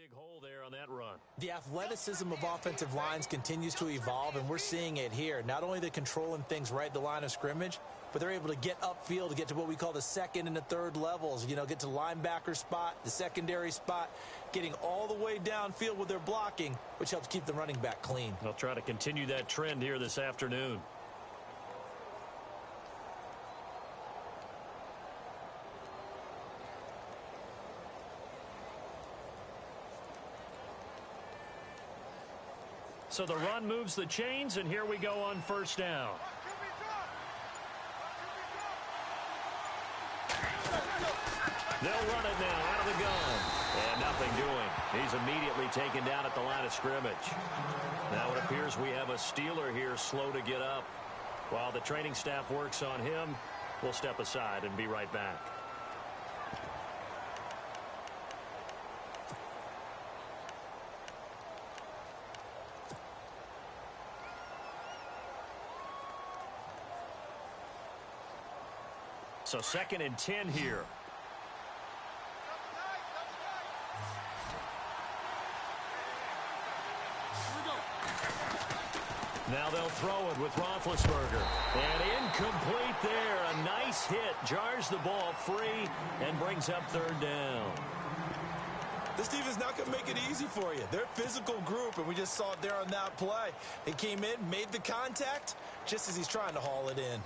Big hole there on that run. The athleticism of offensive lines continues to evolve, and we're seeing it here. Not only are they controlling things right at the line of scrimmage, but they're able to get upfield to get to what we call the second and the third levels. You know, get to the linebacker spot, the secondary spot, getting all the way downfield with their blocking, which helps keep the running back clean. They'll try to continue that trend here this afternoon. So the run moves the chains, and here we go on first down. They'll run it now out of the gun. And nothing doing. He's immediately taken down at the line of scrimmage. Now it appears we have a Steeler here slow to get up. While the training staff works on him, we'll step aside and be right back. So 2nd and 10 here. Now they'll throw it with Roethlisberger. And incomplete there. A nice hit. Jars the ball free and brings up 3rd down. This team is not going to make it easy for you. They're a physical group, and we just saw it there on that play. They came in, made the contact, just as he's trying to haul it in.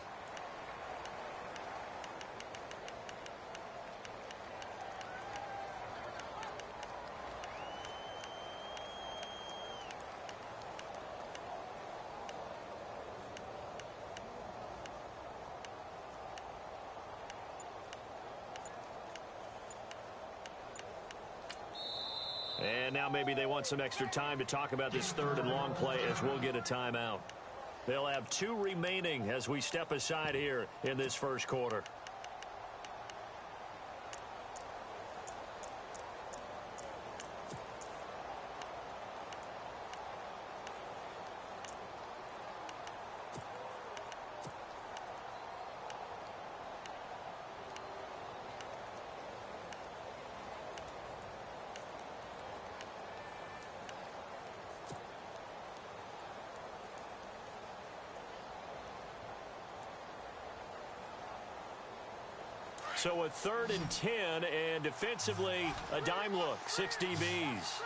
And now maybe they want some extra time to talk about this 3rd and long play as we'll get a timeout. They'll have 2 remaining as we step aside here in this first quarter. So a 3rd and 10, and defensively, a dime look, 6 DBs.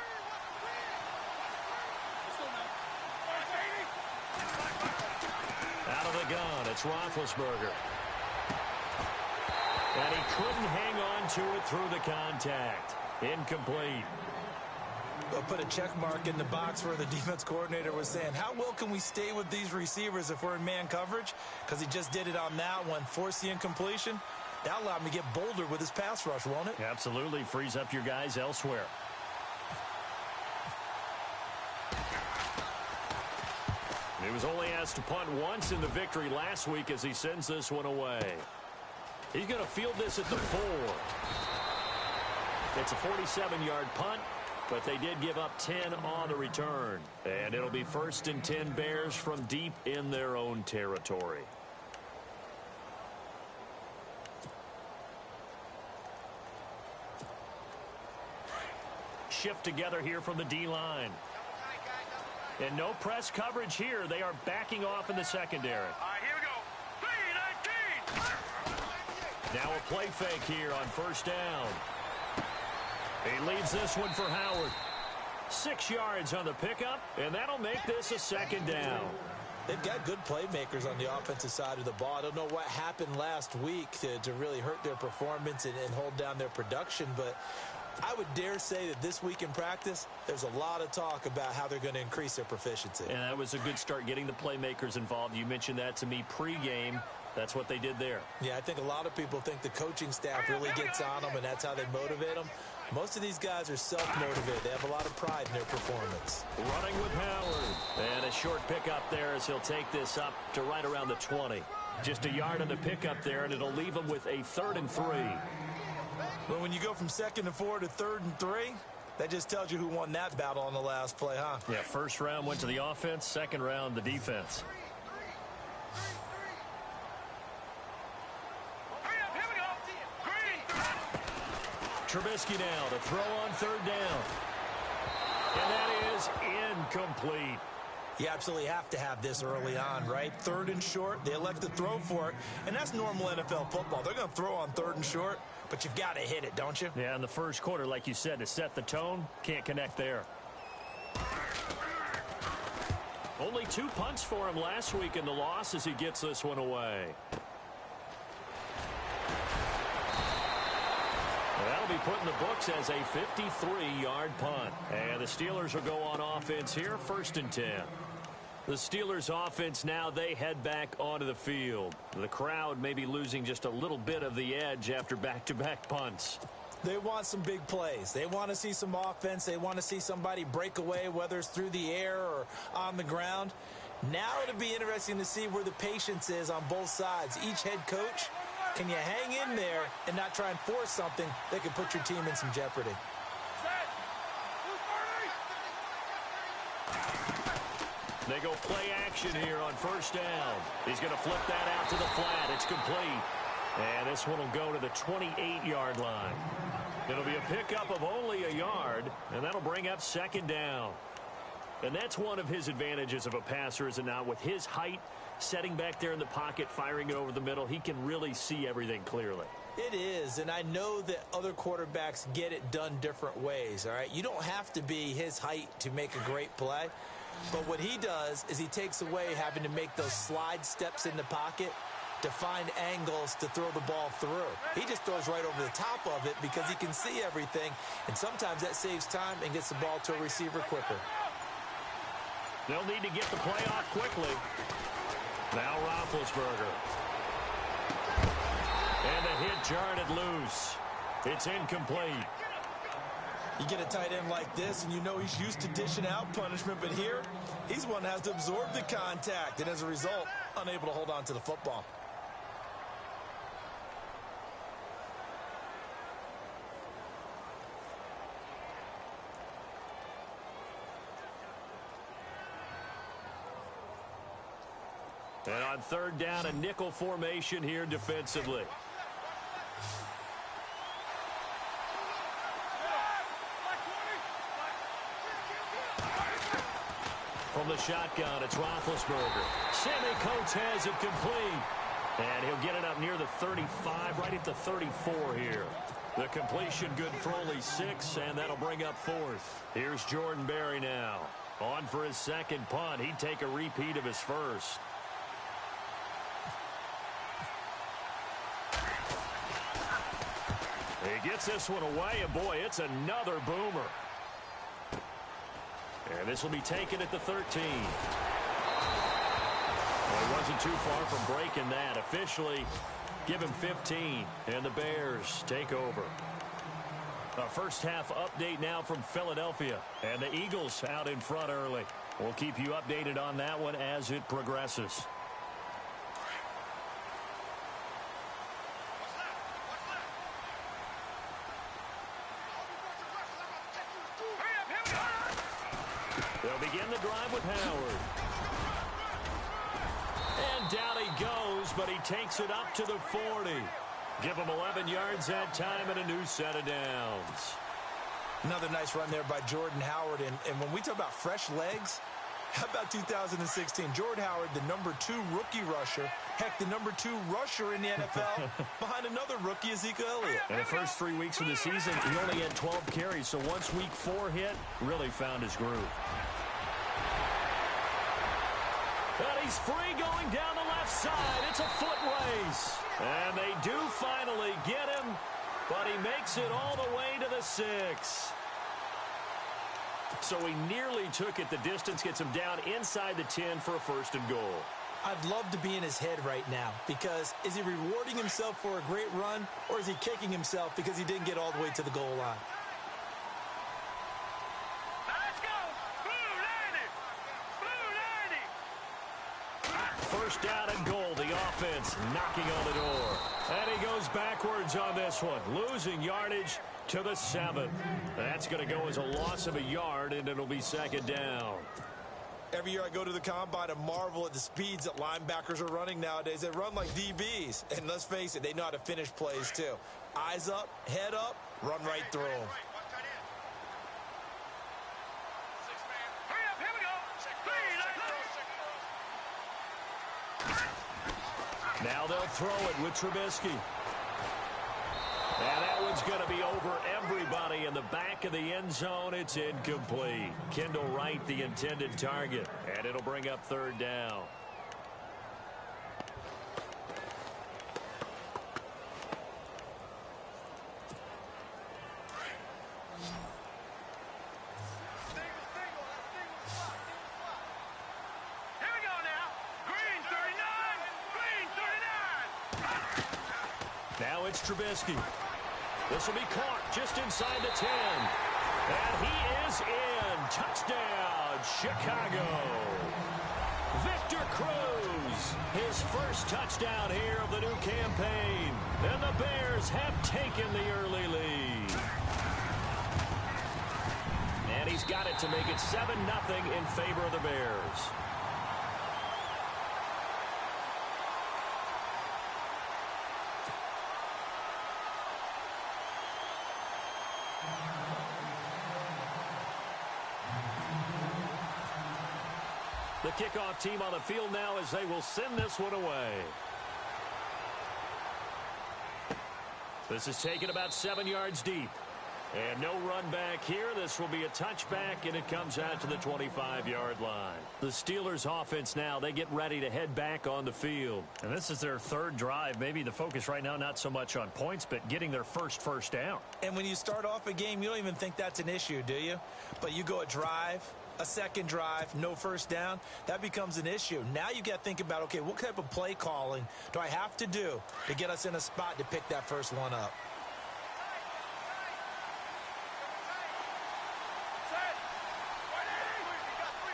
Out of the gun, it's Roethlisberger. And he couldn't hang on to it through the contact. Incomplete. They'll put a check mark in the box where the defense coordinator was saying, how well can we stay with these receivers if we're in man coverage? Because he just did it on that one, forced the incompletion. That allowed him to get bolder with his pass rush, won't it? Absolutely. Frees up your guys elsewhere. He was only asked to punt once in the victory last week as he sends this one away. He's going to field this at the 4. It's a 47-yard punt, but they did give up 10 on the return. And it'll be 1st and 10 Bears from deep in their own territory. Shift together here from the D-line. And no press coverage here. They are backing off in the secondary. All right, here we go. 3-19. Now a play fake here on 1st down. He leaves this one for Howard. 6 yards on the pickup, and that'll make this a 2nd down. They've got good playmakers on the offensive side of the ball. I don't know what happened last week to really hurt their performance and hold down their production, but I would dare say that this week in practice, there's a lot of talk about how they're going to increase their proficiency. And that was a good start, getting the playmakers involved. You mentioned that to me pregame. That's what they did there. Yeah, I think a lot of people think the coaching staff really gets on them, and that's how they motivate them. Most of these guys are self-motivated. They have a lot of pride in their performance. Running with Howard. And a short pickup there as he'll take this up to right around the 20. Just a yard on the pickup there, and it'll leave him with a 3rd and 3. Well, when you go from 2nd and 4 to 3rd and 3, that just tells you who won that battle on the last play, huh? Yeah, 1st round went to the offense, 2nd round the defense. Trubisky now to throw on 3rd down. And that is incomplete. You absolutely have to have this early on, right? 3rd and short, they elect to throw for it, and that's normal NFL football. They're going to throw on 3rd and short, but you've got to hit it, don't you? Yeah, in the first quarter, like you said, to set the tone, can't connect there. Only 2 punts for him last week in the loss as he gets this one away. That'll be put in the books as a 53-yard punt. And the Steelers will go on offense here, 1st and 10. The Steelers offense now, they head back onto the field. The crowd may be losing just a little bit of the edge after back-to-back punts. They want some big plays. They want to see some offense. They want to see somebody break away, whether it's through the air or on the ground. Now it'll be interesting to see where the patience is on both sides. Each head coach, can you hang in there and not try and force something that could put your team in some jeopardy? They go play action here on 1st down. He's going to flip that out to the flat. It's complete. And this one will go to the 28-yard line. It'll be a pickup of only a yard, and that'll bring up 2nd down. And that's one of his advantages of a passer, is it not? With his height, setting back there in the pocket, firing it over the middle, he can really see everything clearly. It is, and I know that other quarterbacks get it done different ways, all right? You don't have to be his height to make a great play, but what he does is he takes away having to make those slide steps in the pocket to find angles to throw the ball through. He just throws right over the top of it because he can see everything, and sometimes that saves time and gets the ball to a receiver quicker. They'll need to get the play off quickly. Now Roethlisberger. And the hit jarred it loose. It's incomplete. You get a tight end like this, and you know he's used to dishing out punishment, but here, he's one that has to absorb the contact, and as a result, unable to hold on to the football. And on 3rd down, a nickel formation here defensively. From the shotgun, it's Roethlisberger. Sammy Coates has it complete. And he'll get it up near the 35, right at the 34 here. The completion good for only 6, and that'll bring up 4th. Here's Jordan Berry now. On for his 2nd punt. He'd take a repeat of his 1st. He gets this one away, and boy, it's another boomer. And this will be taken at the 13. Well, he wasn't too far from breaking that. Officially, give him 15, and the Bears take over. A first half update now from Philadelphia, and the Eagles out in front early. We'll keep you updated on that one as it progresses. They'll begin the drive with Howard. And down he goes, but he takes it up to the 40. Give him 11 yards that time and a new set of downs. Another nice run there by Jordan Howard. And when we talk about fresh legs, how about 2016? Jordan Howard, the #2 rookie rusher. Heck, the #2 rusher in the NFL behind another rookie, Ezekiel Elliott. In the first 3 weeks of the season, he only had 12 carries. So once week 4 hit, really found his groove. And he's free going down the left side. It's a foot race. And they do finally get him, but he makes it all the way to the 6. So he nearly took it the distance, gets him down inside the 10 for a 1st and goal. I'd love to be in his head right now, because is he rewarding himself for a great run, or is he kicking himself because he didn't get all the way to the goal line? Let's go! Blue 90! Blue 90! First down and goal. The offense knocking on the door. And he goes backwards on this one, losing yardage to the 7. That's going to go as a loss of a yard, and it'll be 2nd down. Every year I go to the combine and marvel at the speeds that linebackers are running nowadays. They run like DBs. And let's face it, they know how to finish plays too. Eyes up, head up, run right through them. Now they'll throw it with Trubisky. And that one's going to be over everybody in the back of the end zone. It's incomplete. Kendall Wright, the intended target. And it'll bring up third down. Now it's Trubisky. This will be caught just inside the 10. And he is in. Touchdown, Chicago. Victor Cruz, his first touchdown here of the new campaign. And the Bears have taken the early lead. And he's got it to make it 7-0 in favor of the Bears. The kickoff team on the field now as they will send this one away. This is taken about 7 yards deep. And no run back here. This will be a touchback, and it comes out to the 25-yard line. The Steelers offense now, they get ready to head back on the field. And this is their third drive. Maybe the focus right now not so much on points, but getting their first down. And when you start off a game, you don't even think that's an issue, do you? But you go a drive, a second drive, no first down, that becomes an issue. Now you got to think about, okay, what type of play calling do I have to do to get us in a spot to pick that first one up?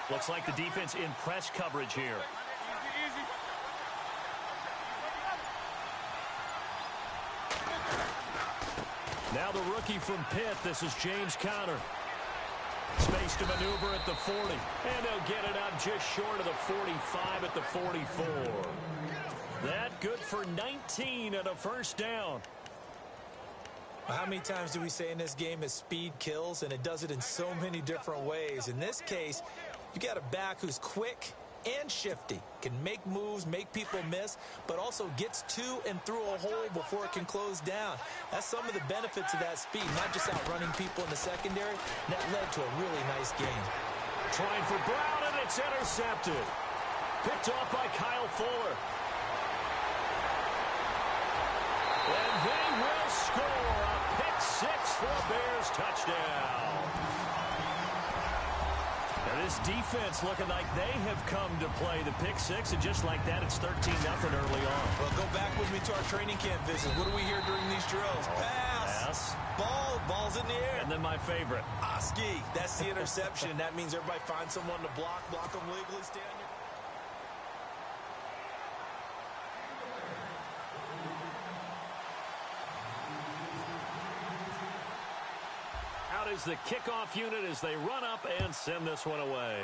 Looks like the defense in press coverage here. Now the rookie from Pitt, this is James Conner. Space to maneuver at the 40. And they'll get it up just short of the 45 at the 44. That good for 19 and a first down. How many times do we say in this game that speed kills, and it does it in so many different ways? In this case, you got a back who's quick and shifty, can make moves, make people miss, but also gets to and through a hole before it can close down. That's some of the benefits of that speed, not just outrunning people in the secondary. That led to a really nice game. Trying for Brown, and it's intercepted. Picked off by Kyle Fuller. And they will score a pick six for a Bears touchdown. Now this defense looking like they have come to play the pick six, and just like that, it's 13-0 early on. Well, go back with me to our training camp visit. What do we hear during these drills? Pass. Ball's in the air. And then my favorite. Oski. That's the interception. That means everybody finds someone to block them legally, stay on your... Out is the kickoff unit as they run up and send this one away.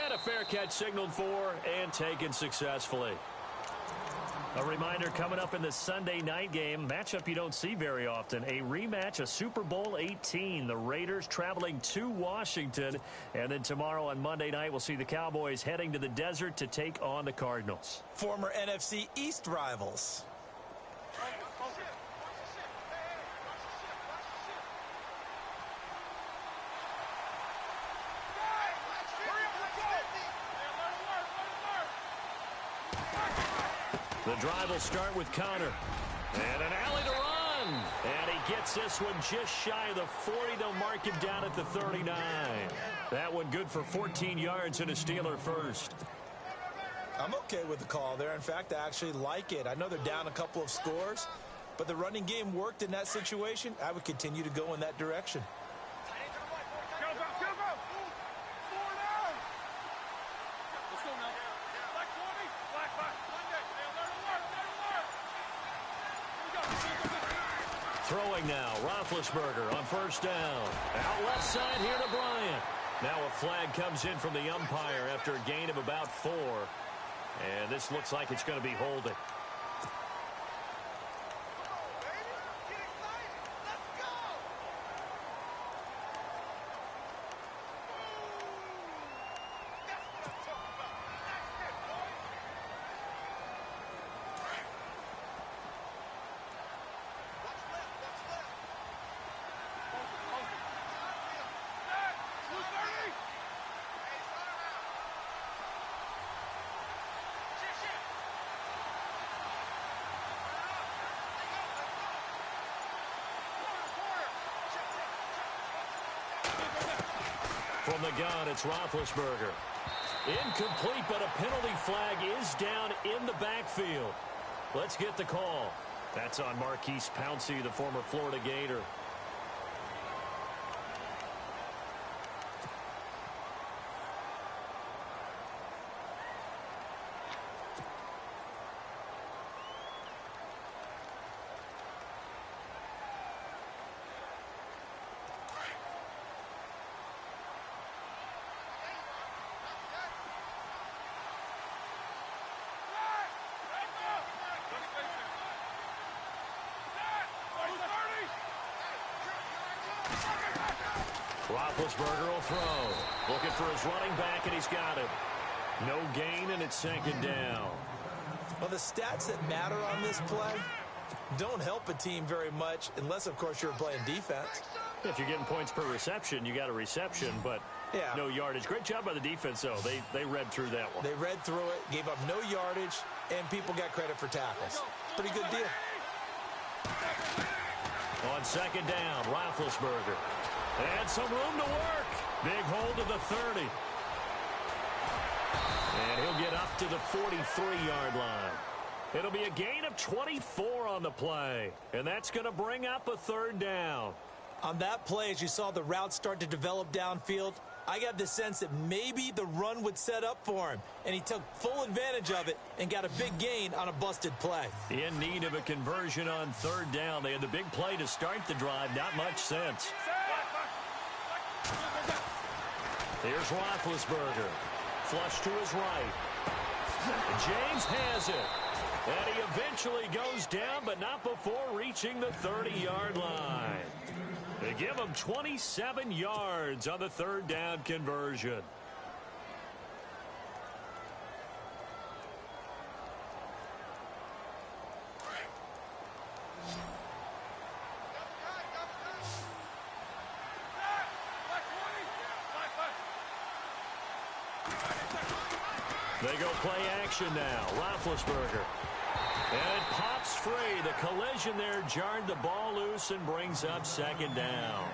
And a fair catch signaled for and taken successfully. A reminder coming up in the Sunday night game, matchup you don't see very often, a rematch of Super Bowl 18. The Raiders traveling to Washington. And then tomorrow on Monday night, we'll see the Cowboys heading to the desert to take on the Cardinals. Former NFC East rivals. The drive will start with Conner. And an alley to run. And he gets this one just shy of the 40. They'll mark him down at the 39. That one good for 14 yards and a Steeler first. I'm okay with the call there. In fact, I actually like it. I know they're down a couple of scores, but the running game worked in that situation. I would continue to go in that direction. Throwing now, Roethlisberger on first down. Out left side here to Bryant. Now a flag comes in from the umpire after a gain of about 4. And this looks like it's going to be holding. From the gun, it's Roethlisberger. Incomplete, but a penalty flag is down in the backfield. Let's get the call. That's on Marquise Pouncey, the former Florida Gator. Roethlisberger will throw. Looking for his running back, and he's got him. No gain, and it's second down. Well, the stats that matter on this play don't help a team very much unless, of course, you're playing defense. If you're getting points per reception, you got a reception, but no yardage. Great job by the defense, though. They read through that one. They read through it, gave up no yardage, and people got credit for tackles. Pretty good deal. On second down, Roethlisberger. And some room to work. Big hold to the 30. And he'll get up to the 43-yard line. It'll be a gain of 24 on the play. And that's going to bring up a third down. On that play, as you saw the route start to develop downfield, I got the sense that maybe the run would set up for him. And he took full advantage of it and got a big gain on a busted play. In need of a conversion on third down. They had the big play to start the drive. Not much sense. Here's Roethlisberger. Flush to his right. James has it. And he eventually goes down, but not before reaching the 30-yard line. They give him 27 yards on the third down conversion. They go play action now. Roethlisberger. And it pops free. The collision there jarred the ball loose and brings up second down.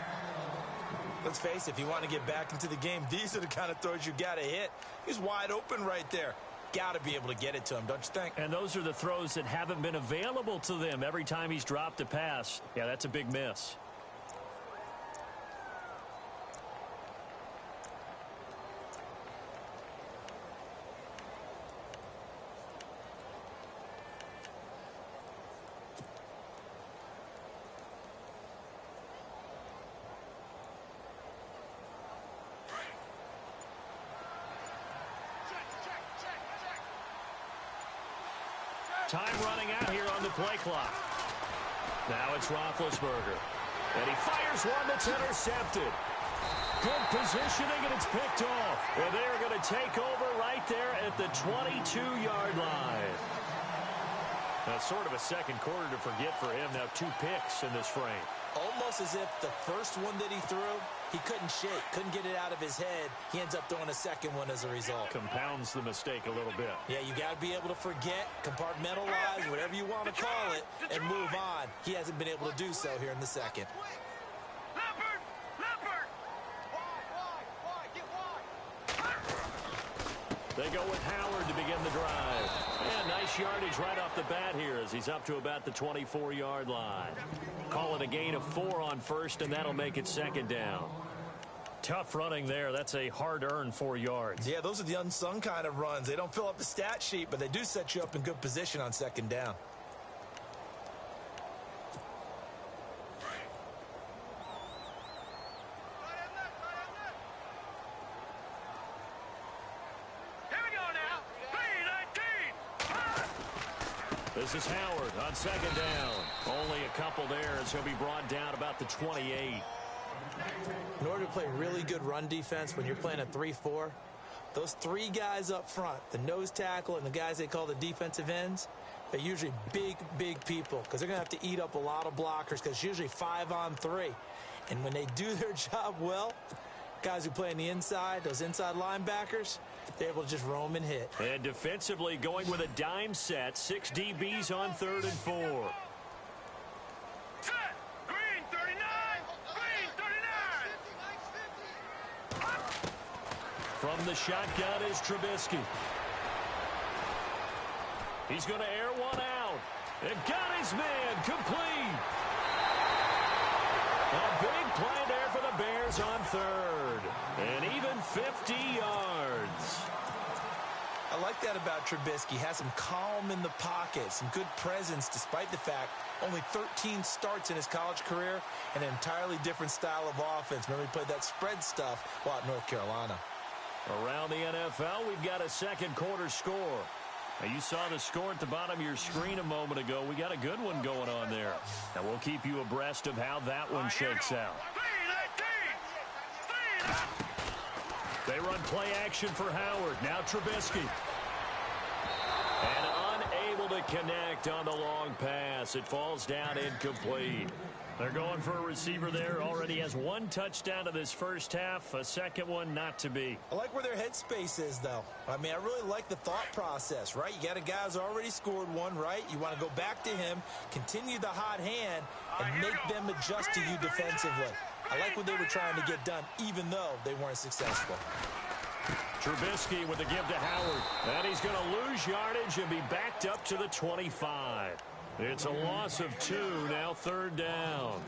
Let's face it, if you want to get back into the game, these are the kind of throws you got to hit. He's wide open right there. Got to be able to get it to him, don't you think? And those are the throws that haven't been available to them every time he's dropped a pass. Yeah, that's a big miss. Time running out here on the play clock. Now it's Roethlisberger. And he fires one that's intercepted. Good positioning, and it's picked off. And they're going to take over right there at the 22-yard line. That's sort of a second quarter to forget for him. Now 2 picks in this frame. Almost as if the first one that he threw, he couldn't shake, couldn't get it out of his head. He ends up throwing a second one as a result. Compounds the mistake a little bit. Yeah, you got to be able to forget, compartmentalize, whatever you want to call it, and move on. He hasn't been able to do so here in the second. They go with Howard to begin the drive. And nice yardage right off the bat here as he's up to about the 24-yard line. Call it a gain of 4 on first, and that'll make it second down. Tough running there. That's a hard-earned 4 yards. Yeah, those are the unsung kind of runs. They don't fill up the stat sheet, but they do set you up in good position on second down. This is Howard on second down. Only a couple there as he'll be brought down about the 28. In order to play really good run defense when you're playing a 3-4, those 3 guys up front, the nose tackle and the guys they call the defensive ends, they're usually big, big people because they're going to have to eat up a lot of blockers because it's usually 5 on 3. And when they do their job well, guys who play on the inside, those inside linebackers, they're able to just roam and hit. And defensively going with a dime set, 6 DBs on 3rd and 4. Set! Green 39! Green 39! From the shotgun is Trubisky. He's going to air one out. And got his man complete. A big play there for the Bears on third. And even 50 yards. I like that about Trubisky. Has some calm in the pocket, some good presence, despite the fact only 13 starts in his college career and an entirely different style of offense. Remember, he played that spread stuff while at North Carolina. Around the NFL, we've got a second quarter score. Now, you saw the score at the bottom of your screen a moment ago. We got a good one going on there. And we'll keep you abreast of how that one shakes out. They run play action for Howard. Now Trubisky. And unable to connect on the long pass. It falls down incomplete. They're going for a receiver there. Already has one touchdown in this first half. A second one not to be. I like where their headspace is, though. I mean, I really like the thought process, right? You got a guy who's already scored one, right? You want to go back to him, continue the hot hand, and make them adjust to you defensively. I like what they were trying to get done, even though they weren't successful. Trubisky with the give to Howard. And he's going to lose yardage and be backed up to the 25. It's a loss of 2, now third down.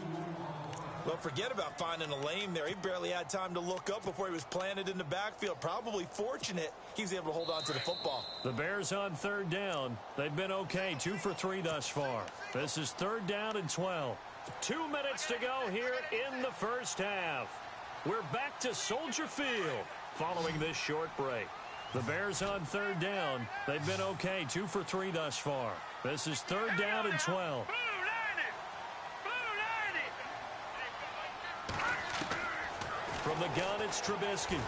Well, forget about finding a lane there. He barely had time to look up before he was planted in the backfield. Probably fortunate he was able to hold on to the football. The Bears on third down. They've been okay, 2 for 3 thus far. This is third down and 12. 2 minutes to go here in the first half. We're back to Soldier Field following this short break. The Bears on third down. They've been okay, 2 for 3 thus far. This is third down and 12. From the gun, it's Trubisky.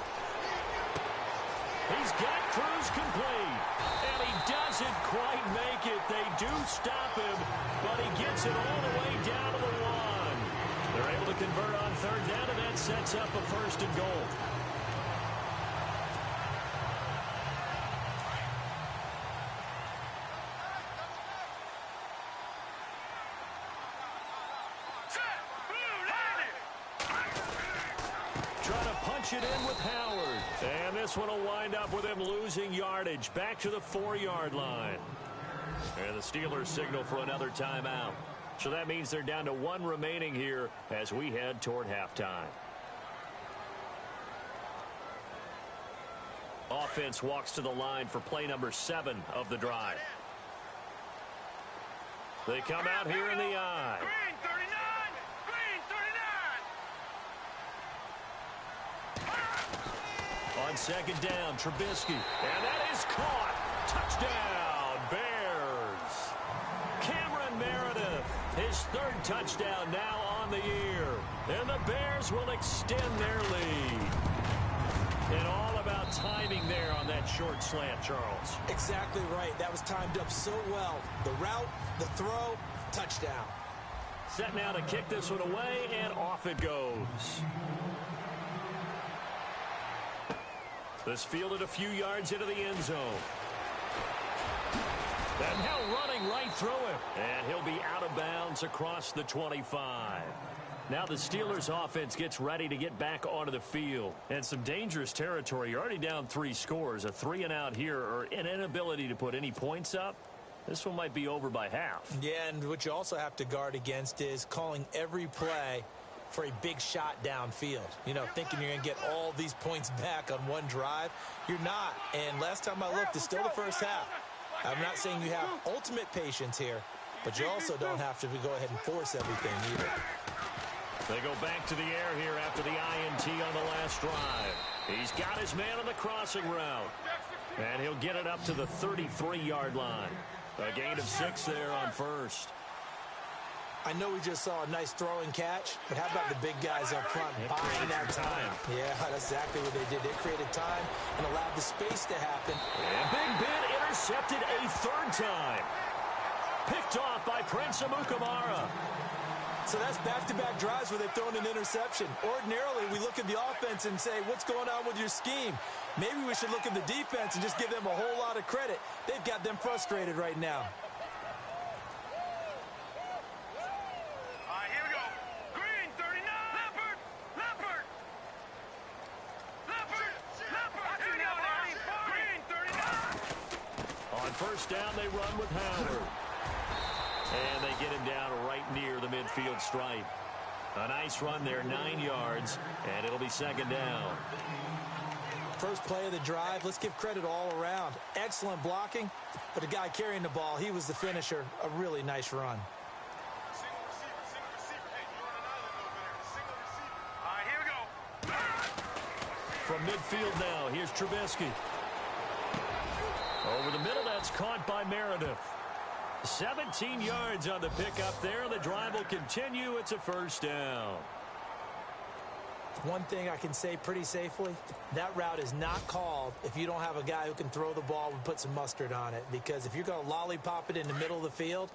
He's got Cruz complete. And he doesn't quite make it. They do stop him, but he gets it all the way down to the 1. They're able to convert on third down, and that sets up a first and goal. It in with Howard. And this one will wind up with him losing yardage back to the 4-yard line. And the Steelers signal for another timeout. So that means they're down to 1 remaining here as we head toward halftime. Offense walks to the line for play number 7 of the drive. They come out here in the I. On second down, Trubisky. And that is caught. Touchdown, Bears. Cameron Meredith, his 3rd touchdown now on the year. And the Bears will extend their lead. And all about timing there on that short slant, Charles. Exactly right. That was timed up so well. The route, the throw, touchdown. Set now to kick this one away, and off it goes. This fielded a few yards into the end zone. And now running right through him. And he'll be out of bounds across the 25. Now the Steelers offense gets ready to get back onto the field. And some dangerous territory. You're already down 3 scores. A 3-and-out here, or an inability to put any points up. This one might be over by half. Yeah, and what you also have to guard against is calling every play for a big shot downfield. You know, thinking you're going to get all these points back on one drive. You're not. And last time I looked, it's still the first half. I'm not saying you have ultimate patience here, but you also don't have to go ahead and force everything either. They go back to the air here after the INT on the last drive. He's got his man on the crossing route. And he'll get it up to the 33-yard line. A gain of 6 there on first. I know we just saw a nice throwing catch, but how about the big guys up front buying that time? Yeah, that's exactly what they did. They created time and allowed the space to happen. And Big Ben intercepted a 3rd time. Picked off by Prince Amukamara. So that's back-to-back drives where they've thrown an interception. Ordinarily, we look at the offense and say, what's going on with your scheme? Maybe we should look at the defense and just give them a whole lot of credit. They've got them frustrated right now. first down, they run with Howard. And they get him down right near the midfield stripe. A nice run there, 9 yards, and it'll be second down. First play of the drive, let's give credit all around. Excellent blocking, but the guy carrying the ball, he was the finisher. A really nice run. Here we go. From midfield now, here's Trubisky. Over the middle, that's caught by Meredith. 17 yards on the pickup there. The drive will continue. It's a first down. One thing I can say pretty safely, that route is not called if you don't have a guy who can throw the ball and put some mustard on it. Because if you're going to lollipop it in the middle of the field,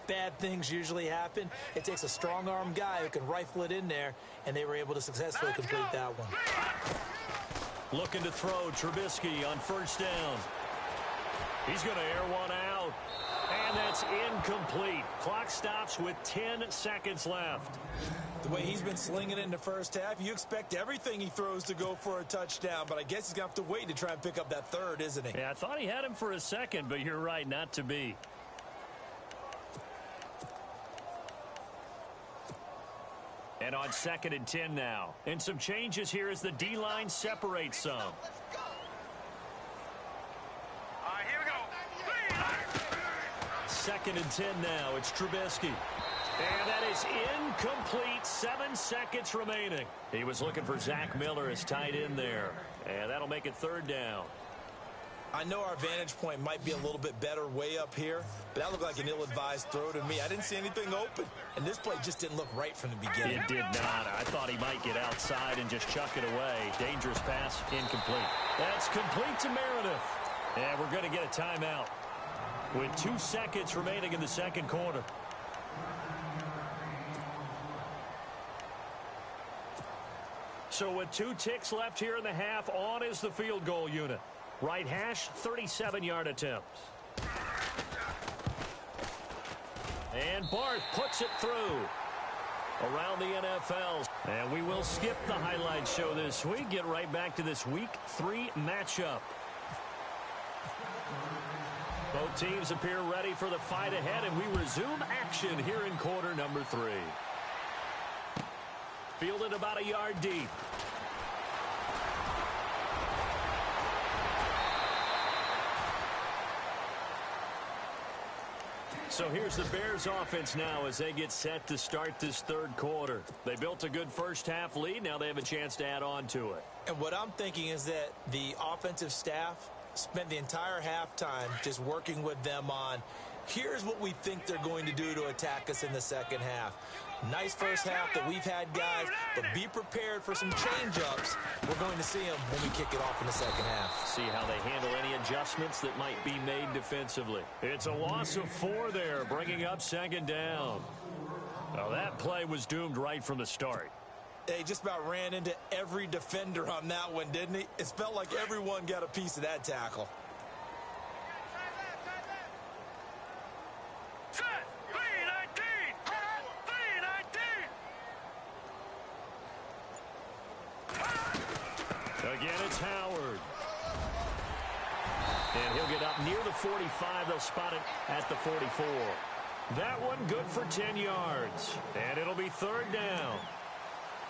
bad things usually happen. It takes a strong-arm guy who can rifle it in there, and they were able to successfully complete that one. Looking to throw, Trubisky on first down. He's going to air one out. And that's incomplete. Clock stops with 10 seconds left. The way he's been slinging it in the first half, you expect everything he throws to go for a touchdown, but I guess he's going to have to wait to try and pick up that third, isn't he? Yeah, I thought he had him for a second, but you're right, not to be. And on 2nd and 10 now. And some changes here as the D-line separates some. Here we go. 2nd and 10 now. It's Trubisky. And that is incomplete. 7 seconds remaining. He was looking for Zach Miller as tight end there. And that'll make it third down. I know our vantage point might be a little bit better way up here, but that looked like an ill-advised throw to me. I didn't see anything open, and this play just didn't look right from the beginning. It did not. I thought he might get outside and just chuck it away. Dangerous pass, incomplete. That's complete to Meredith. And we're going to get a timeout with 2 seconds remaining in the second quarter. So with 2 ticks left here in the half, on is the field goal unit. Right hash, 37-yard attempt. And Barth puts it through. Around the NFL. And we will skip the highlight show this week. Get right back to this Week 3 matchup. Both teams appear ready for the fight ahead, and we resume action here in quarter number 3. Fielded about a yard deep. So here's the Bears offense now as they get set to start this third quarter. They built a good first half lead. Now they have a chance to add on to it. And what I'm thinking is that the offensive staff spent the entire halftime just working with them on, here's what we think they're going to do to attack us in the second half. Nice first half that we've had, guys, but be prepared for some change-ups. We're going to see them when we kick it off in the second half. See how they handle any adjustments that might be made defensively. It's a loss of 4 there, bringing up second down. Now that play was doomed right from the start. He just about ran into every defender on that one, didn't he? It felt like everyone got a piece of that tackle. Again, it's Howard. And he'll get up near the 45. They'll spot it at the 44. That one good for 10 yards. And it'll be third down.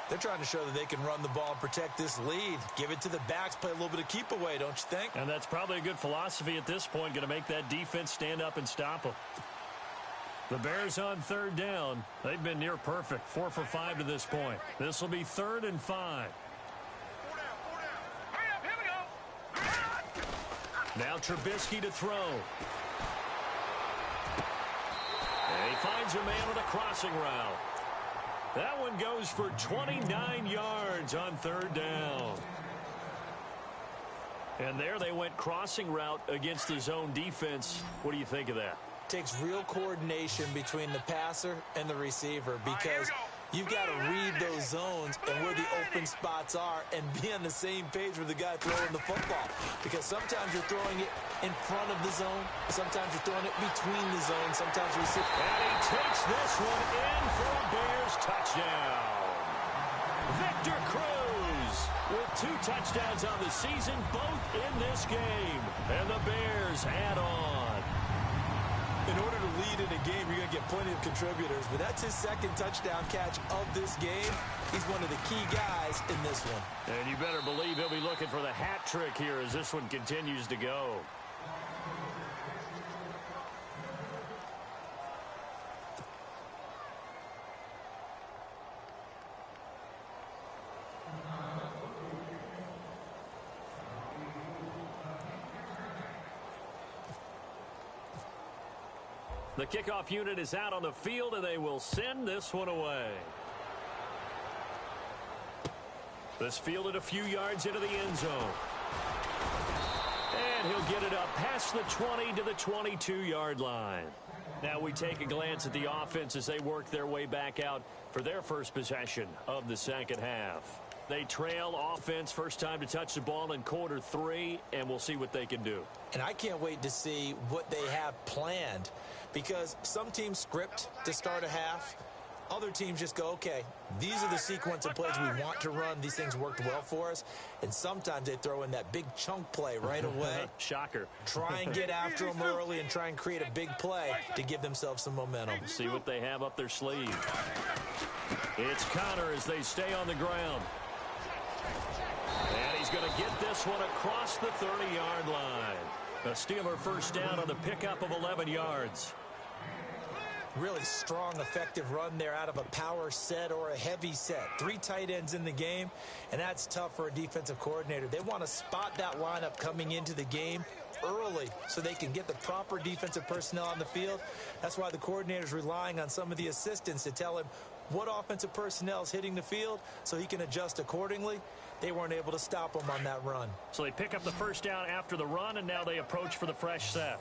They're trying to show that they can run the ball and protect this lead. Give it to the backs, play a little bit of keep away, don't you think? And that's probably a good philosophy at this point, going to make that defense stand up and stop them. The Bears on third down. They've been near perfect, 4 for 5 to this point. This will be 3rd and 5. Now Trubisky to throw. And he finds a man with a crossing route. That one goes for 29 yards on third down. And there they went crossing route against the zone defense. What do you think of that? Takes real coordination between the passer and the receiver because you've got to read those zones and where the open spots are and be on the same page with the guy throwing the football. Because sometimes you're throwing it in front of the zone. Sometimes you're throwing it between the zones. Sometimes we see. And he takes this one in for a Bears touchdown. Victor Cruz with 2 touchdowns on the season, both in this game. And the Bears add on. In order to lead in a game, you're going to get plenty of contributors, but that's his 2nd touchdown catch of this game. He's one of the key guys in this one. And you better believe he'll be looking for the hat trick here as this one continues to go. The kickoff unit is out on the field, and they will send this one away. This fielded a few yards into the end zone. And he'll get it up past the 20 to the 22-yard line. Now we take a glance at the offense as they work their way back out for their first possession of the second half. They trail offense, first time to touch the ball in quarter 3, and we'll see what they can do. And I can't wait to see what they have planned, because some teams script to start a half. Other teams just go, okay, these are the sequence of plays we want to run. These things worked well for us. And sometimes they throw in that big chunk play right away. Shocker. Try and get after them early and try and create a big play to give themselves some momentum. See what they have up their sleeve. It's Connor as they stay on the ground. And he's going to get this one across the 30-yard line. A Steeler first down on the pickup of 11 yards. Really strong, effective run there out of a power set or a heavy set. 3 tight ends in the game, and that's tough for a defensive coordinator. They want to spot that lineup coming into the game early so they can get the proper defensive personnel on the field. That's why the coordinator's relying on some of the assistants to tell him what offensive personnel is hitting the field so he can adjust accordingly. They weren't able to stop him on that run. So they pick up the first down after the run, and now they approach for the fresh set.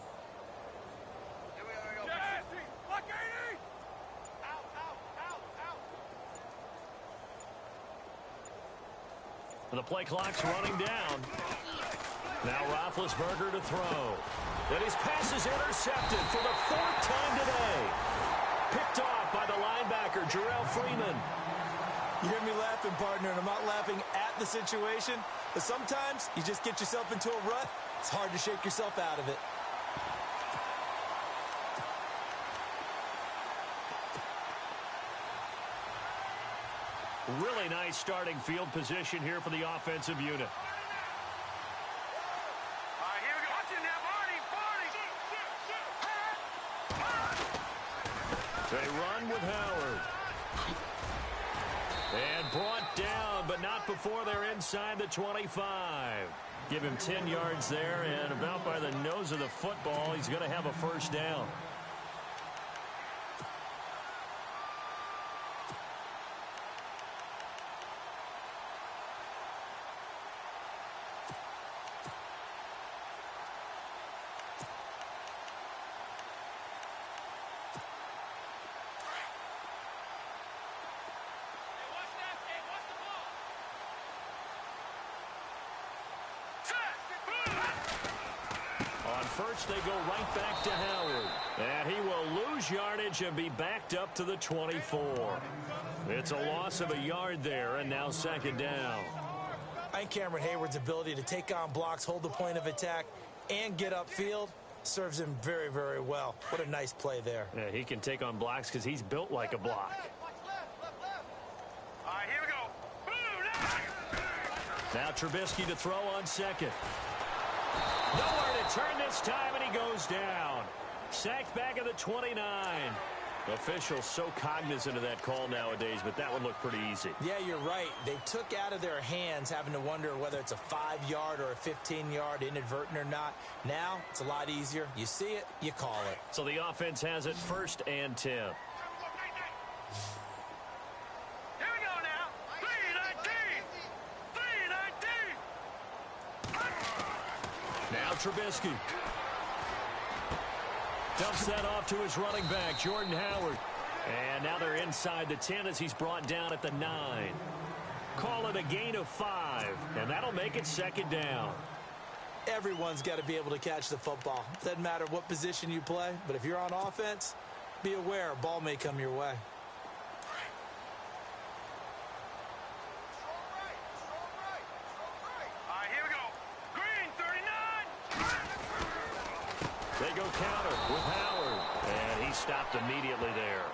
The play clock's running down. Now Roethlisberger to throw. And his pass is intercepted for the 4th time today. Picked off by the linebacker, Jarrell Freeman. You hear me laughing, partner, and I'm not laughing at the situation, but sometimes you just get yourself into a rut. It's hard to shake yourself out of it. Really nice starting field position here for the offensive unit. They run with Howard. And brought down, but not before they're inside the 25. Give him 10 yards there, and about by the nose of the football, he's going to have a first down. First, they go right back to Howard. And he will lose yardage and be backed up to the 24. It's a loss of a yard there, and now second down. I think Cameron Hayward's ability to take on blocks, hold the point of attack, and get upfield serves him very, very well. What a nice play there. Yeah, he can take on blocks because he's built like a block. All right, here we go. Now Trubisky to throw on second. Nowhere to turn this time, and he goes down. Sacked back at the 29. Officials so cognizant of that call nowadays, but that one looked pretty easy. Yeah, you're right. They took out of their hands having to wonder whether it's a 5-yard or a 15-yard inadvertent or not. Now, it's a lot easier. You see it, you call it. So the offense has it 1st and 10. Here we go now. 3-19. Now Trubisky. Dumps that off to his running back, Jordan Howard. And now they're inside the 10 as he's brought down at the 9. Call it a gain of 5, and that'll make it second down. Everyone's got to be able to catch the football. Doesn't matter what position you play, but if you're on offense, be aware a ball may come your way. counter with Howard. And he stopped immediately there.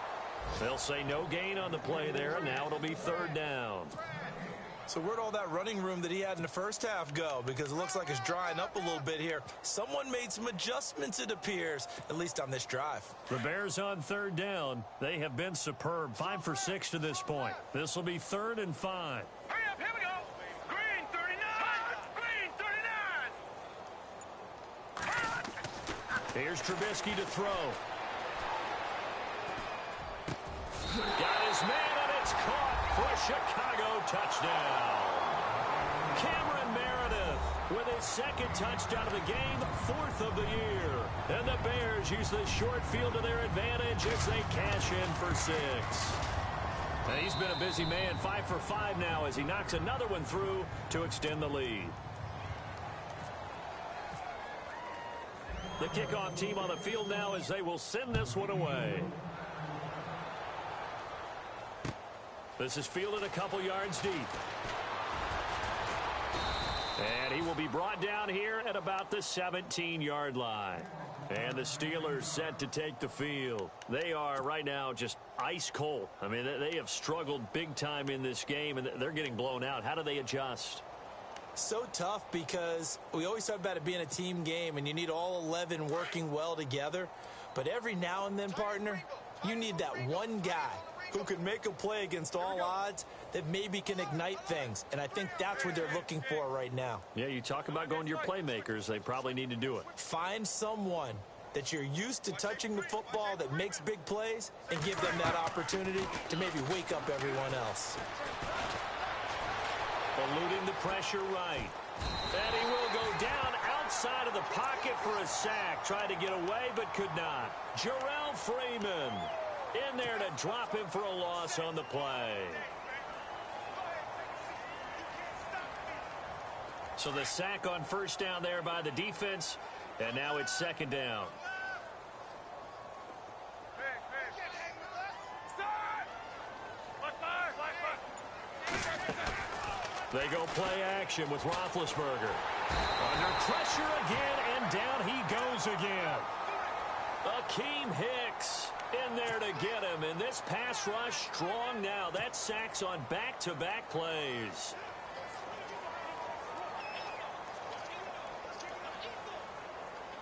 They'll say no gain on the play there, and now it'll be third down. So where'd all that running room that he had in the first half go? Because it looks like it's drying up a little bit here. Someone made some adjustments, it appears, at least on this drive. The Bears on third down. They have been superb. 5 for 6 to this point. This will be 3rd and 5. Hurry up, here we go. Green 39. Green 39. Here's Trubisky to throw. Got his man, and it's caught for a Chicago touchdown. Cameron Meredith with his second touchdown of the game, 4th of the year. And the Bears use the short field to their advantage as they cash in for 6. And he's been a busy man, 5 for 5 now as he knocks another one through to extend the lead. The kickoff team on the field now as they will send this one away. This is fielded a couple yards deep. And he will be brought down here at about the 17-yard line. And the Steelers set to take the field. They are right now just ice cold. I mean, they have struggled big time in this game, and they're getting blown out. How do they adjust? So tough because we always talk about it being a team game, and you need all 11 working well together. But every now and then, partner, you need that one guy who can make a play against all odds that maybe can ignite things. And I think that's what they're looking for right now. Yeah, you talk about going to your playmakers. They probably need to do it. Find someone that you're used to touching the football that makes big plays and give them that opportunity to maybe wake up everyone else. Eluding the pressure right. And he will go down outside of the pocket for a sack. Tried to get away but could not. Jarrell Freeman in there to drop him for a loss on the play. So the sack on first down there by the defense, and now it's second down. They go play action with Roethlisberger. Under pressure again, and down he goes again. Akeem Hicks in there to get him, and this pass rush strong now. That sacks on back-to-back plays.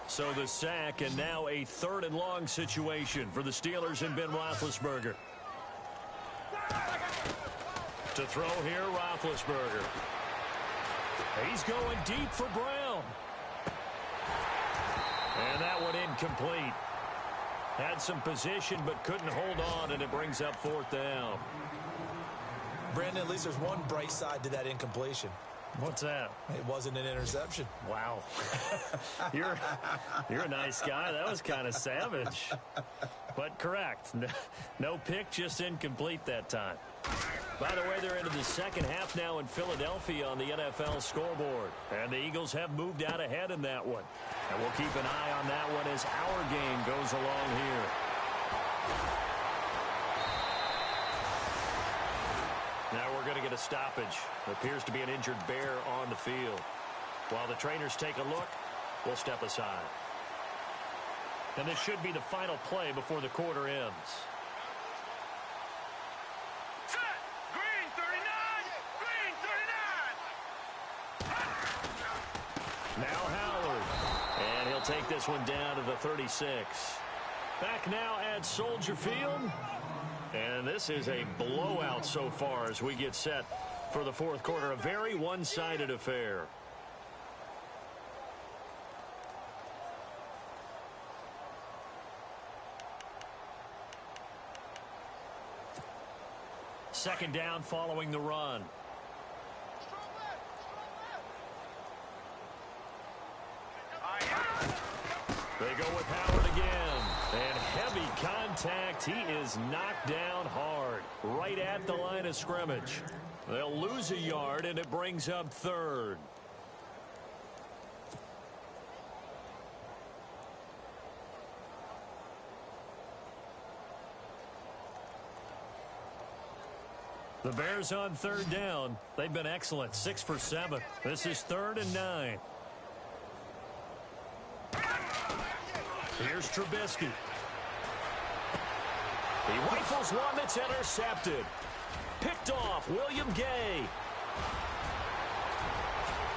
So the sack, and now a 3rd and long situation for the Steelers and Ben Roethlisberger. To throw here, Roethlisberger. He's going deep for Brown. And that one incomplete. Had some position but couldn't hold on, and it brings up 4th down. Brandon, at least there's one bright side to that incompletion. What's that? It wasn't an interception. Wow. You're a nice guy. That was kind of savage. But correct. No pick, just incomplete that time. By the way, they're into the second half now in Philadelphia on the NFL scoreboard. And the Eagles have moved out ahead in that one. And we'll keep an eye on that one as our game goes along here. Now we're going to get a stoppage. Appears to be an injured Bear on the field. While the trainers take a look, we'll step aside. And this should be the final play before the quarter ends. Now Howard. And he'll take this one down to the 36. Back now at Soldier Field. And this is a blowout so far as we get set for the 4th quarter. A very one-sided affair. Second down following the run. They go with Howard again. And heavy contact. He is knocked down hard. Right at the line of scrimmage. They'll lose a yard, and it brings up 3rd. The Bears on 3rd down. They've been excellent. 6 for 7. This is 3rd and 9. Here's Trubisky. He rifles one that's intercepted. Picked off, William Gay.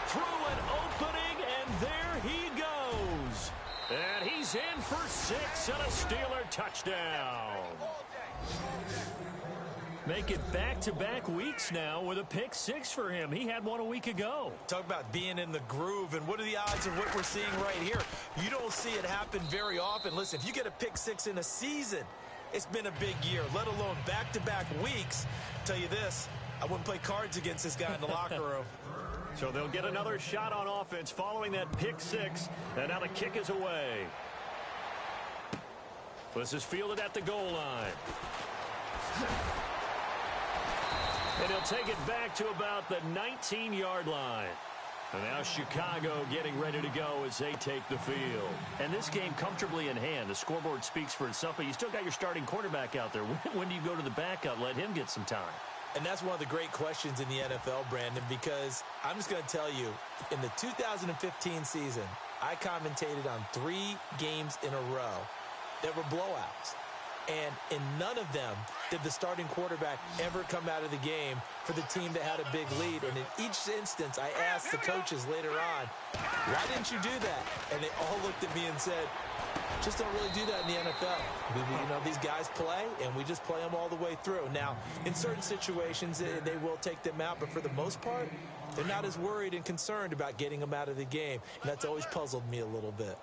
Through an opening, and there he goes. And he's in for 6 and a Steeler touchdown. Make it back-to-back weeks now with a pick 6 for him. He had one a week ago. Talk about being in the groove, and what are the odds of what we're seeing right here? You don't see it happen very often. Listen, if you get a pick 6 in a season, it's been a big year, let alone back-to-back weeks. I'll tell you this, I wouldn't play cards against this guy in the locker room. So they'll get another shot on offense following that pick 6, and now the kick is away. This is fielded at the goal line. And he'll take it back to about the 19-yard line. And now Chicago getting ready to go as they take the field. And this game comfortably in hand. The scoreboard speaks for itself, but you still got your starting quarterback out there. When do you go to the backup? Let him get some time. And that's one of the great questions in the NFL, Brandon, because I'm just going to tell you, in the 2015 season, I commentated on 3 games in a row that were blowouts. And in none of them did the starting quarterback ever come out of the game for the team that had a big lead. And in each instance, I asked the coaches later on, why didn't you do that? And they all looked at me and said, just don't really do that in the NFL. You know, these guys play, and we just play them all the way through. Now, in certain situations, they will take them out, but for the most part, they're not as worried and concerned about getting them out of the game. And that's always puzzled me a little bit.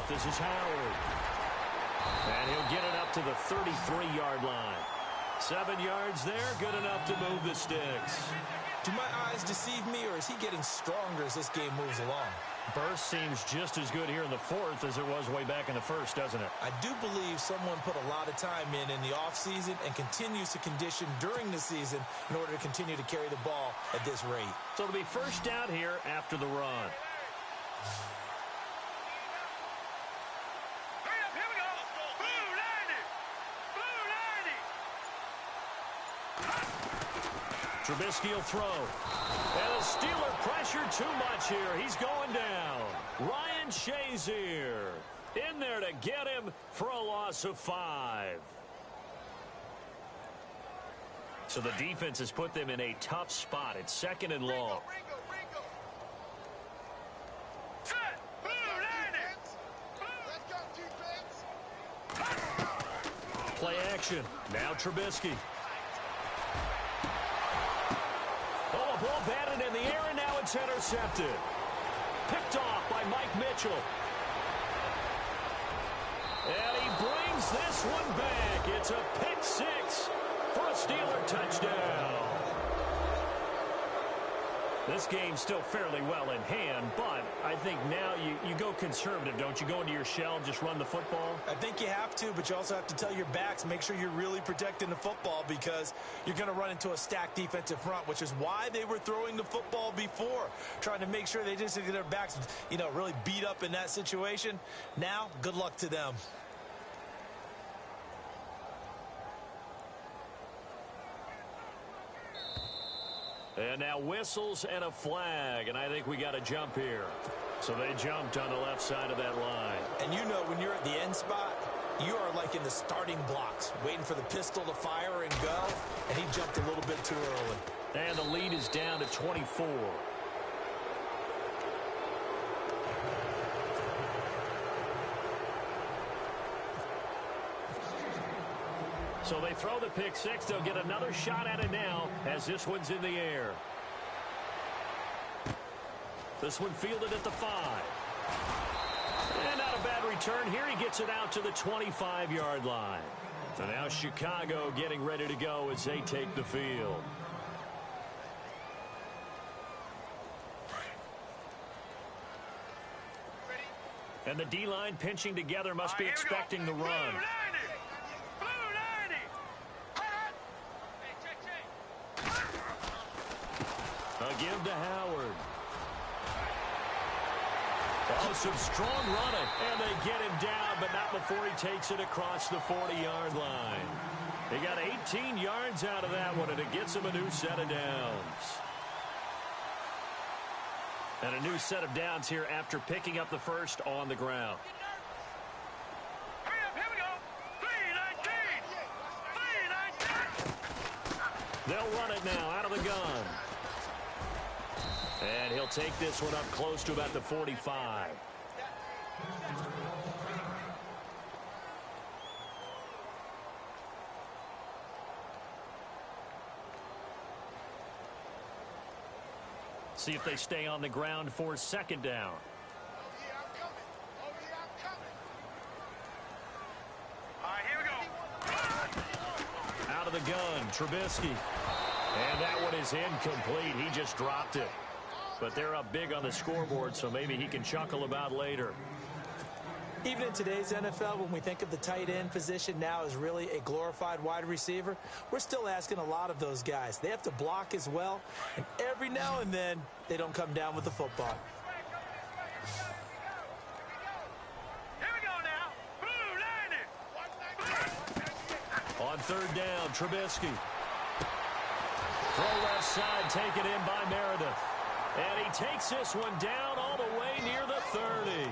This is Howard. And he'll get it up to the 33-yard line. 7 yards there, good enough to move the sticks. Do my eyes deceive me, or is he getting stronger as this game moves along? Burst seems just as good here in the 4th as it was way back in the 1st, doesn't it? I do believe someone put a lot of time in the offseason and continues to condition during the season in order to continue to carry the ball at this rate. So it'll be first down here after the run. Trubisky will throw. And the Steeler pressure too much here. He's going down. Ryan Shazier in there to get him for a loss of 5. So the defense has put them in a tough spot. It's 2nd and long. Play action. Now Trubisky. Oh, a ball batted in the air, and now it's intercepted. Picked off by Mike Mitchell. And he brings this one back. It's a pick 6 for a Steeler touchdown. This game's still fairly well in hand, but I think now you go conservative, don't you? Go into your shell, just run the football? I think you have to, but you also have to tell your backs, make sure you're really protecting the football, because you're going to run into a stacked defensive front, which is why they were throwing the football before, trying to make sure they just get their backs, really beat up in that situation. Now, good luck to them. And now whistles and a flag, and I think we got a jump here. So they jumped on the left side of that line. And when you're at the end spot, you are like in the starting blocks, waiting for the pistol to fire and go, and he jumped a little bit too early. And the lead is down to 24. So they throw the pick 6. They'll get another shot at it now as this one's in the air. This one fielded at the 5. And not a bad return here. He gets it out to the 25-yard line. So now Chicago getting ready to go as they take the field. And the D-line pinching together, must be expecting the run. A give to Howard. Oh, some strong running. And they get him down, but not before he takes it across the 40-yard line. He got 18 yards out of that one, and it gets him a new set of downs. And a new set of downs here after picking up the first on the ground. Hurry up, here we go. 3-19. They'll run it now out of the gun. And he'll take this one up close to about the 45. See if they stay on the ground for second down. All right, here we go. Out of the gun, Trubisky. And that one is incomplete. He just dropped it. But they're up big on the scoreboard, so maybe he can chuckle about later. Even in today's NFL, when we think of the tight end position now as really a glorified wide receiver, we're still asking a lot of those guys. They have to block as well, and every now and then, they don't come down with the football. Here we go now. On third down, Trubisky. Throw left side, taken in by Meredith. And he takes this one down all the way near the 30.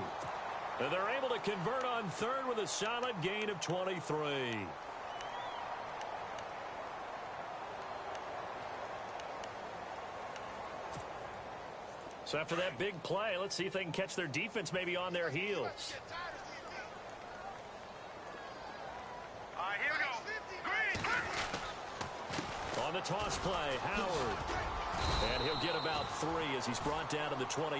And they're able to convert on third with a solid gain of 23. So after that big play, let's see if they can catch their defense maybe on their heels. All right, here we go. Green. On the toss play, Howard. And he'll get about 3 as he's brought down to the 28.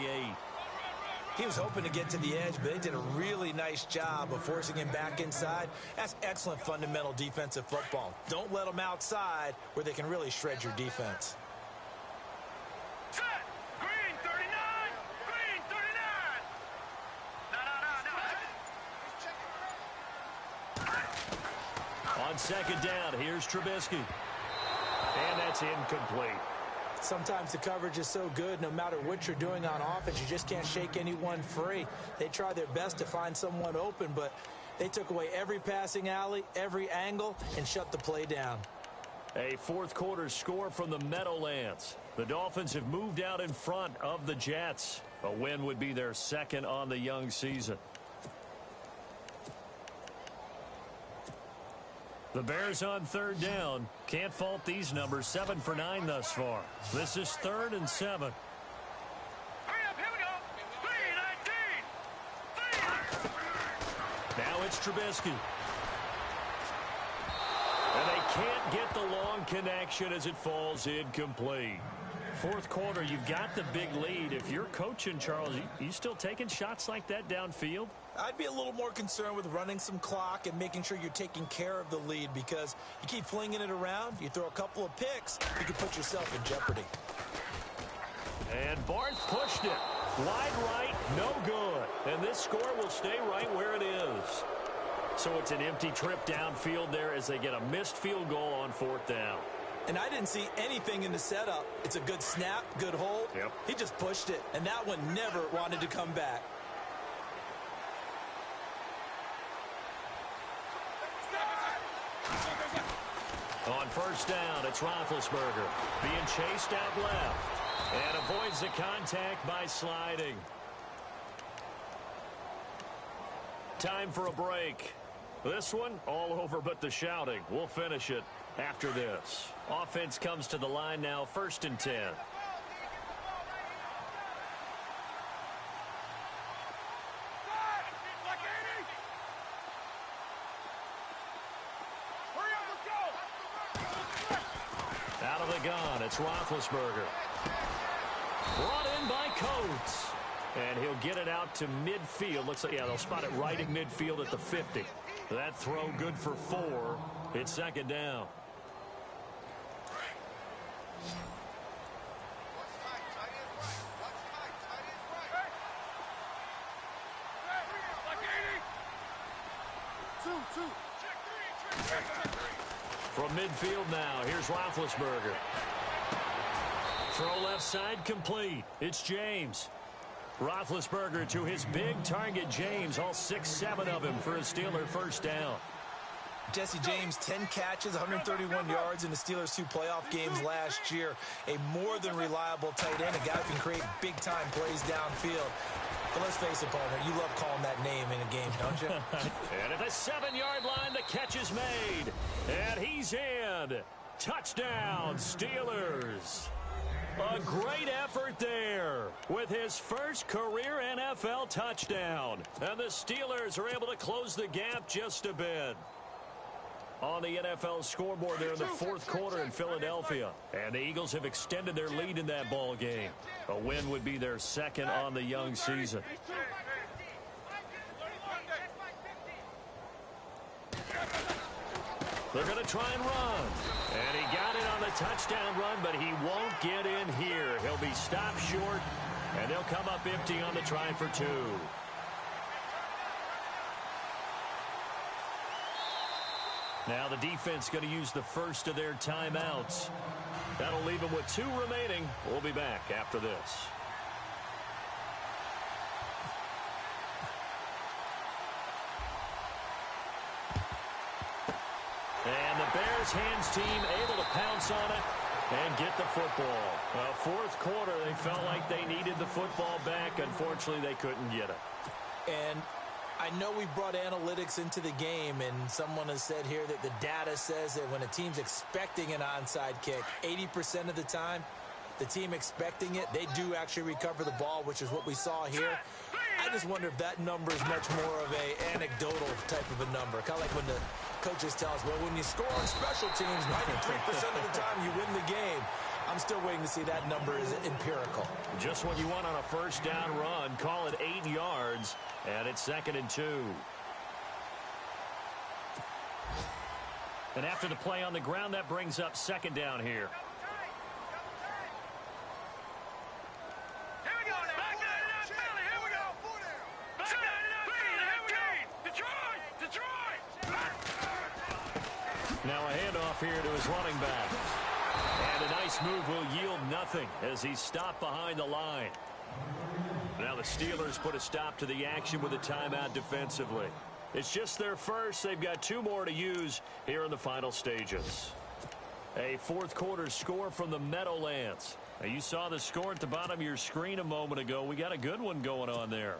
He was hoping to get to the edge, but they did a really nice job of forcing him back inside. That's excellent fundamental defensive football. Don't let them outside where they can really shred your defense. Set. Green 39. Green 39. No. On second down, here's Trubisky. And that's incomplete. Sometimes the coverage is so good, no matter what you're doing on offense, you just can't shake anyone free. They try their best to find someone open, but they took away every passing alley, every angle, and shut the play down. A fourth quarter score from the Meadowlands. The Dolphins have moved out in front of the Jets. A win would be their second on the young season. The Bears on third down. Can't fault these numbers. 7 for 9 thus far. This is 3rd and 7. Hurry up, here we go. 3-19. Now it's Trubisky. And they can't get the long connection as it falls incomplete. Fourth quarter, you've got the big lead. If you're coaching, Charles, you still taking shots like that downfield? I'd be a little more concerned with running some clock and making sure you're taking care of the lead, because you keep flinging it around, you throw a couple of picks, you can put yourself in jeopardy. And Barth pushed it. Wide right, no good. And this score will stay right where it is. So it's an empty trip downfield there as they get a missed field goal on 4th down. And I didn't see anything in the setup. It's a good snap, good hold. Yep. He just pushed it, and that one never wanted to come back. On first down, it's Roethlisberger being chased out left and avoids the contact by sliding. Time for a break. This one, all over but the shouting. We'll finish it after this. Offense comes to the line now, 1st and 10. Out of the gun, it's Roethlisberger. Brought in by Coates. And he'll get it out to midfield. Looks like, yeah, they'll spot it right at midfield at the 50. That throw good for 4. It's 2nd down. From midfield now, here's Roethlisberger. Throw left side complete. It's James. Roethlisberger to his big target, James, all 6-7 of him for a Steeler first down. Jesse James, 10 catches, 131 yards in the Steelers' 2 playoff games last year. A more than reliable tight end, a guy who can create big-time plays downfield. But let's face it, Palmer, you love calling that name in a game, don't you? And at the 7-yard line, the catch is made. And he's in. Touchdown, Steelers. A great effort there with his first career NFL touchdown. And the Steelers are able to close the gap just a bit. On the NFL scoreboard there in the 4th quarter in Philadelphia. And the Eagles have extended their lead in that ball game. A win would be their 2nd on the young season. They're going to try and run. And he got it on the touchdown run, but he won't get in here. He'll be stopped short, and they'll come up empty on the try for 2. Now the defense going to use the first of their timeouts. That'll leave them with 2 remaining. We'll be back after this. And the Bears hands team able to pounce on it and get the football. 4th quarter, they felt like they needed the football back. Unfortunately, they couldn't get it. And I know we brought analytics into the game, and someone has said here that the data says that when a team's expecting an onside kick, 80% of the time, the team expecting it, they do actually recover the ball, which is what we saw here. I just wonder if that number is much more of a anecdotal type of a number. Kind of like when the coaches tell us, well, when you score on special teams, 93% of the time you win the game. I'm still waiting to see that number is empirical. Just what you want on a first down run. Call it 8 yards, and it's 2nd and 2. And after the play on the ground, that brings up 2nd down here. Now a handoff here to his running back. And a nice move will yield nothing as he's stopped behind the line. Now the Steelers put a stop to the action with a timeout defensively. It's just their first. They've got 2 more to use here in the final stages. A 4th quarter score from the Meadowlands. Now you saw the score at the bottom of your screen a moment ago. We got a good one going on there.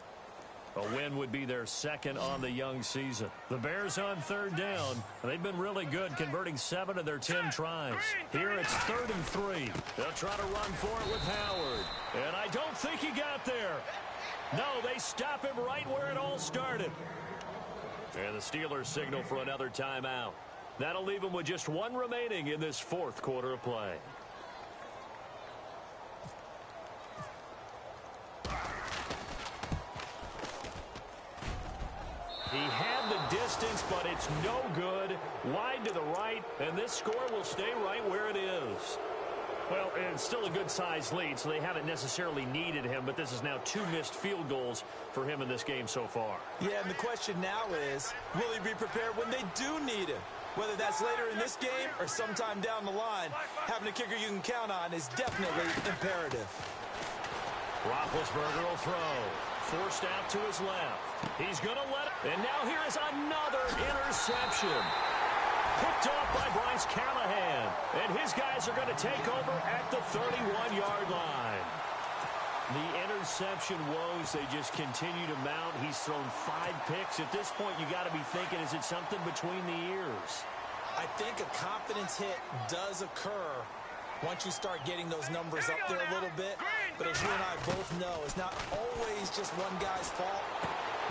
A win would be their 2nd on the young season. The Bears on 3rd down. They've been really good, converting 7 of their 10 tries. Here it's 3rd and 3. They'll try to run for it with Howard. And I don't think he got there. No, they stop him right where it all started. And the Steelers signal for another timeout. That'll leave them with just 1 remaining in this 4th quarter of play. He had the distance, but it's no good. Wide to the right, and this score will stay right where it is. Well, it's still a good-sized lead, so they haven't necessarily needed him, but this is now 2 missed field goals for him in this game so far. Yeah, and the question now is, will he be prepared when they do need him? Whether that's later in this game or sometime down the line, having a kicker you can count on is definitely imperative. Roethlisberger will throw. Forced out to his left. He's going to let it. And now here is another interception. Picked off by Bryce Callahan. And his guys are going to take over at the 31-yard line. The interception woes, they just continue to mount. He's thrown 5 picks. At this point, you got to be thinking, is it something between the ears? I think a confidence hit does occur once you start getting those numbers up there a little bit. But as you and I both know, it's not always just one guy's fault.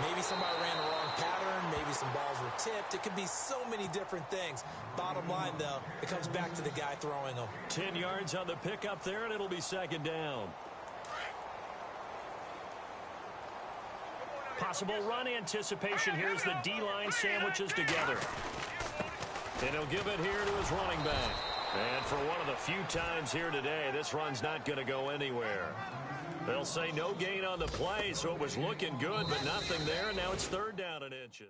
Maybe somebody ran the wrong pattern. Maybe some balls were tipped. It could be so many different things. Bottom line, though, it comes back to the guy throwing them. 10 yards on the pickup there, and it'll be 2nd down. Possible run anticipation. Here's the D-line sandwiches together. And he'll give it here to his running back. And for one of the few times here today, this run's not going to go anywhere. They'll say no gain on the play, so it was looking good, but nothing there. And now it's 3rd down and inches.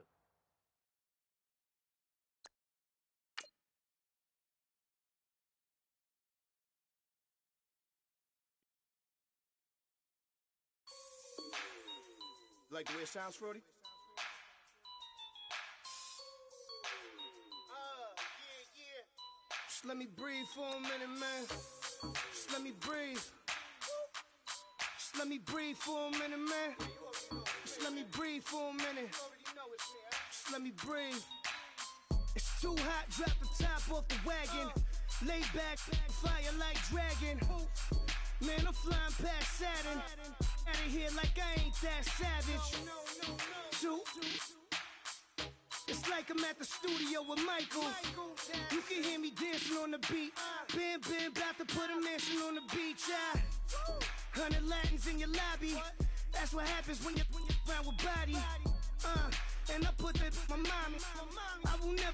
Like the way it sounds, Frody? Just let me breathe for a minute, man. Just let me breathe. Just let me breathe for a minute, man. Just let me breathe for a minute. Just let me breathe. It's too hot, drop the top off the wagon. Lay back, fire like dragon. Man, I'm flying past Saturn. Out of here like I ain't that savage. It's like I'm at the studio with Michael. You can hear me dancing on the beat. Bam, bam, about to put a mansion on the beach. 100 Latins in your lobby. That's what happens when you're around with body. And I put that in my mommy. I will never